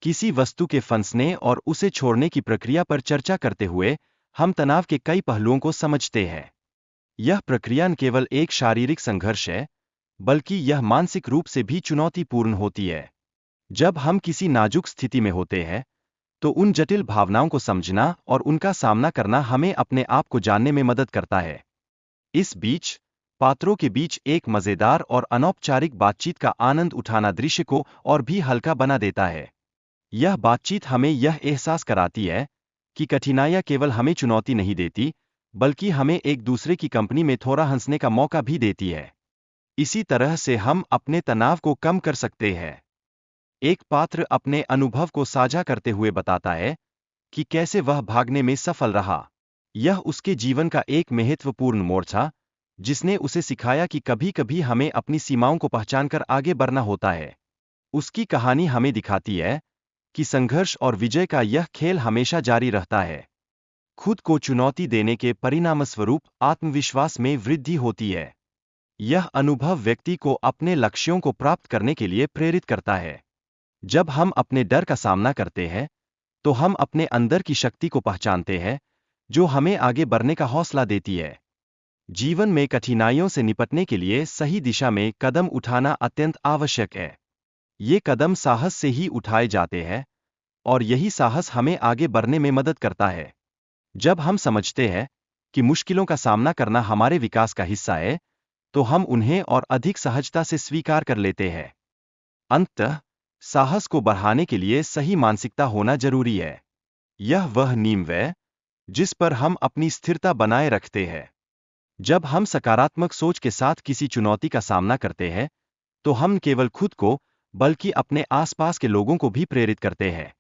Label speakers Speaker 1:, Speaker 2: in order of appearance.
Speaker 1: किसी वस्तु के फंसने और उसे छोड़ने की प्रक्रिया पर चर्चा करते हुए हम तनाव के कई पहलुओं को समझते हैं। यह प्रक्रिया न केवल एक शारीरिक संघर्ष है, बल्कि यह मानसिक रूप से भी चुनौतीपूर्ण होती है। जब हम किसी नाजुक स्थिति में होते हैं, तो उन जटिल भावनाओं को समझना और उनका सामना करना हमें अपने आप को जानने में मदद करता है। इस बीच, पात्रों के बीच एक मजेदार और अनौपचारिक बातचीत का आनंद उठाना दृश्य को और भी हल्का बना देता है। यह बातचीत हमें यह एहसास कराती है कि कठिनाइयाँ केवल हमें चुनौती नहीं देती, बल्कि हमें एक दूसरे की कंपनी में थोड़ा हंसने का मौका भी देती है। इसी तरह से हम अपने तनाव को कम कर सकते हैं। एक पात्र अपने अनुभव को साझा करते हुए बताता है कि कैसे वह भागने में सफल रहा। यह उसके जीवन का एक महत्वपूर्ण मोड़ था, जिसने उसे सिखाया कि कभी-कभी हमें अपनी सीमाओं को पहचानकर आगे बढ़ना होता है। उसकी कहानी हमें दिखाती है कि संघर्ष और विजय का यह खेल हमेशा जारी रहता है। खुद को चुनौती देने के परिणामस्वरूप आत्मविश्वास में वृद्धि होती है। यह अनुभव व्यक्ति को अपने लक्ष्यों को प्राप्त करने के लिए प्रेरित करता है। जब हम अपने डर का सामना करते हैं, तो हम अपने अंदर की शक्ति को पहचानते हैं, जो हमें आगे बढ़ने का हौसला देती है। जीवन में कठिनाइयों से निपटने के लिए सही दिशा में कदम उठाना अत्यंत आवश्यक है। ये कदम साहस से ही उठाए जाते हैं, और यही साहस हमें आगे बढ़ने में मदद करता है। जब हम समझते हैं कि मुश्किलों का सामना करना हमारे विकास का हिस्सा है, तो हम उन्हें और अधिक सहजता से स्वीकार कर लेते हैं। अंततः, साहस को बढ़ाने के लिए सही मानसिकता होना जरूरी है। यह वह नींव है जिस पर हम अपनी स्थिरता बनाए रखते हैं। जब हम सकारात्मक सोच के साथ किसी चुनौती का सामना करते हैं, तो हम केवल खुद को, बल्कि अपने आसपास के लोगों को भी प्रेरित करते हैं।